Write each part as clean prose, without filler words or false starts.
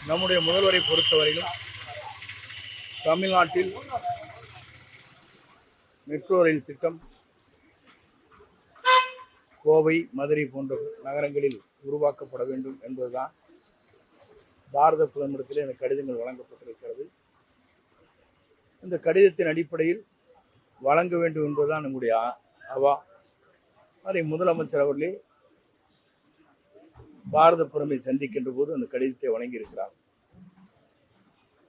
நம்முடைய முதல்வரை பொறுத்தவரையிலும் தமிழ்நாட்டில் மெட்ரோ ரயில் திட்டம் கோவை, மதுரை போன்ற நகரங்களில் உருவாக்கப்பட வேண்டும் என்பதுதான் பாரத பிரதமரிடத்தில் எனக்கு கடிதங்கள் வழங்கப்பட்டிருக்கிறது. இந்த கடிதத்தின் அடிப்படையில் வழங்க வேண்டும் என்பதுதான் நம்முடைய அவா. அதை முதலமைச்சர் அவர்களே பாரத பிரதமரை சந்திக்கின்ற போது அந்த கடிதத்தை வழங்கியிருக்கிறார்.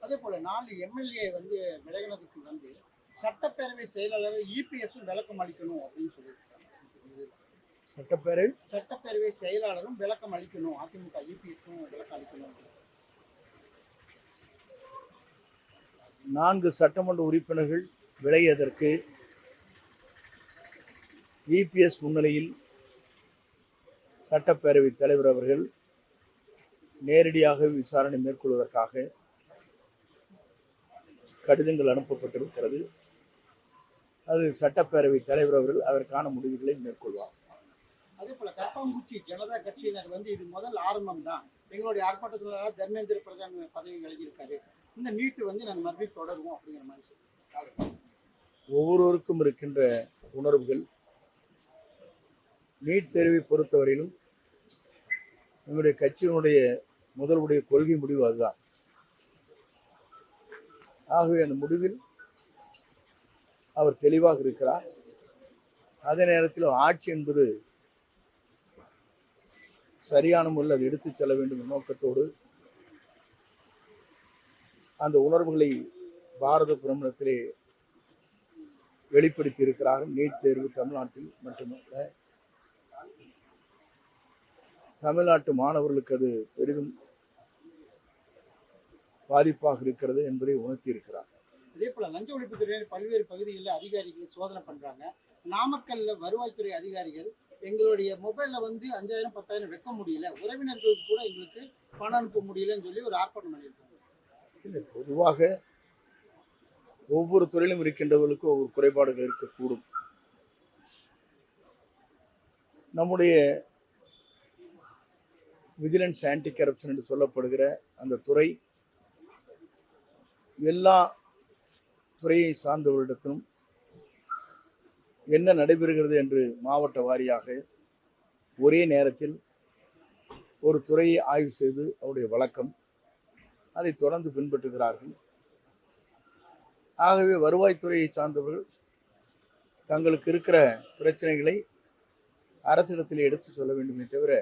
அதே போல 4 எம்எல்ஏ விலகினதுக்கு சட்டப்பேரவை செயலாளர் இபிஎஸ் விளக்கம் அளிக்கணும் அப்படின்னு சொல்லியிருக்காங்க. சட்டப்பேரவை செயலாளரும் விளக்கம் அளிக்கணும், அதிமுக இபிஎஸும் விளக்கம் அளிக்கணும். 4 சட்டமன்ற உறுப்பினர்கள் விலகியதற்கு இபிஎஸ் முன்னிலையில் சட்டப்பேரவை தலைவர் அவர்கள் நேரடியாக விசாரணை மேற்கொள்வதற்காக கடிதங்கள் அனுப்பப்பட்டிருக்கிறது. அது சட்டப்பேரவை தலைவர் அவர்கள் அதற்கான முடிவுகளை மேற்கொள்வார். அதே போல கப்பாம்பூச்சி ஜனதா கட்சியினர் இது முதல் ஆரம்பம் தான், எங்களுடைய ஆர்ப்பாட்டத்தில் தர்மேந்திர பிரதான் பதவி விலகியிருக்காரு, இந்த நீட்டு நாங்கள் மறுபடியும் தொடருவோம் அப்படிங்கிற மாதிரி சொல்லி ஒவ்வொருவருக்கும் இருக்கின்ற உணர்வுகள். நீட் தேர்வை பொறுத்தவரையிலும் எங்களுடைய கட்சியினுடைய முதல்வருடைய கொள்கை முடிவு அதுதான். ஆகவே அந்த முடிவில் அவர் தெளிவாக இருக்கிறார். அதே நேரத்தில் ஆட்சி என்பது சரியான முறையில் அதை எடுத்துச் செல்ல வேண்டும் என்ற நோக்கத்தோடு அந்த உணர்வுகளை பாரத பிரதமரிடத்திலே வெளிப்படுத்தி இருக்கிறார்கள். நீட் தேர்வு தமிழ்நாட்டில் மட்டுமல்ல, தமிழ்நாட்டு மாணவர்களுக்கு அது பெரிதும் பாதிப்பாக இருக்கிறது என்பதை உணர்த்தி இருக்கிறார். அதே போல லஞ்ச ஒழிப்புத்துறை பல்வேறு பகுதிகளில் அதிகாரிகள் சோதனை பண்றாங்க. நாமக்கல்ல வருவாய்த்துறை அதிகாரிகள் எங்களுடைய மொபைல்ல 5000 10,000 வைக்க முடியல, உறவினர்களுக்கு கூட எங்களுக்கு பணம் அனுப்ப முடியலன்னு சொல்லி ஒரு ஆர்ப்பாட்டம் பண்ணியிருக்காங்க. பொதுவாக ஒவ்வொரு துறையிலும் இருக்கின்றவர்களுக்கும் ஒவ்வொரு குறைபாடுகள் இருக்கக்கூடும். நம்முடைய விஜிலன்ஸ் ஆன்டி கரப்ஷன் என்று சொல்லப்படுகிற அந்த துறை எல்லா துறையை சார்ந்தவர்களிடத்திலும் என்ன நடைபெறுகிறது என்று மாவட்ட வாரியாக ஒரே நேரத்தில் ஒரு துறையை ஆய்வு செய்து அவருடைய வழக்கம் அதை தொடர்ந்து பின்பற்றுகிறார்கள். ஆகவே வருவாய்த்துறையை சார்ந்தவர்கள் தங்களுக்கு இருக்கிற பிரச்சனைகளை அரசிடத்தில் எடுத்து சொல்ல வேண்டுமே தவிர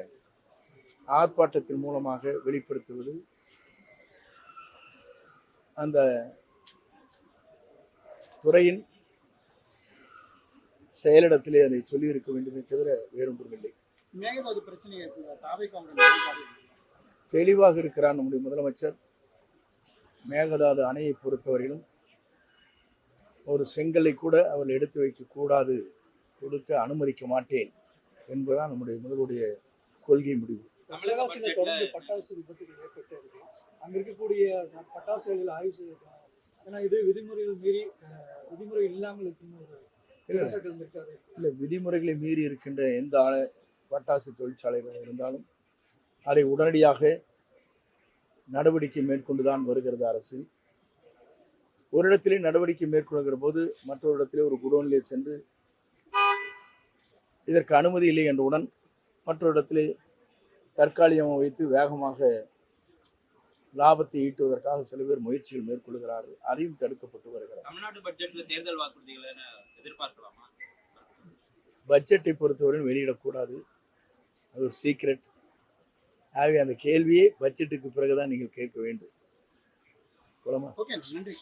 ஆர்ப்பாட்டத்தின் மூலமாக வெளிப்படுத்துவது அந்த துறையின் செயலிடத்திலே அதை சொல்லியிருக்க வேண்டுமே தவிர வேறொன்றுமில்லை. தெளிவாக இருக்கிறார் நம்முடைய முதலமைச்சர். மேகதாது அணையை பொறுத்தவரையிலும் ஒரு செங்கலை கூட அவர் எடுத்து வைக்க கூடாது, கொடுக்க அனுமதிக்க மாட்டேன் என்பதுதான் நம்முடைய முதலுடைய கொள்கை முடிவு. தொடர்ந்து பட்டாசு விபத்துகள் ஏற்பட்டு இருக்கு. அங்க இருக்கக்கூடிய பட்டாசுகளில் ஆய்வு செய்யணும். ஏன்னா இது விதிமுறை இல்லாமல் இருக்குன்னு இல்லை, விதிமுறைகளை மீறி இருக்கின்ற எந்த பட்டாசு தொழிற்சாலைகள் இருந்தாலும் அதை உடனடியாக நடவடிக்கை மேற்கொண்டுதான் வருகிறது அரசு. ஒரு இடத்திலே நடவடிக்கை மேற்கொள்கிற போது மற்றொரு இடத்திலே ஒரு குடோனிலே சென்று இதற்கு அனுமதி இல்லை என்றவுடன் மற்றொரு இடத்திலே தற்காலிகமாக வைத்து வேகமாக லாபத்தை ஈட்டுவதற்காக சில பேர் முயற்சிகள் மேற்கொள்கிறார்கள். அதையும் தடுக்கப்பட்டு வருகிறது. தமிழ்நாடு பட்ஜெட்ல தேர்தல் வாக்குறுதிகளை எதிர்பார்க்கலாமா? பட்ஜெட்டை பொறுத்தவரை வெளியிடக்கூடாது, அது ஒரு சீக்ரெட். ஆகவே அந்த கேள்வியை பட்ஜெட்டுக்கு பிறகுதான் நீங்கள் கேட்க வேண்டும். நன்றி.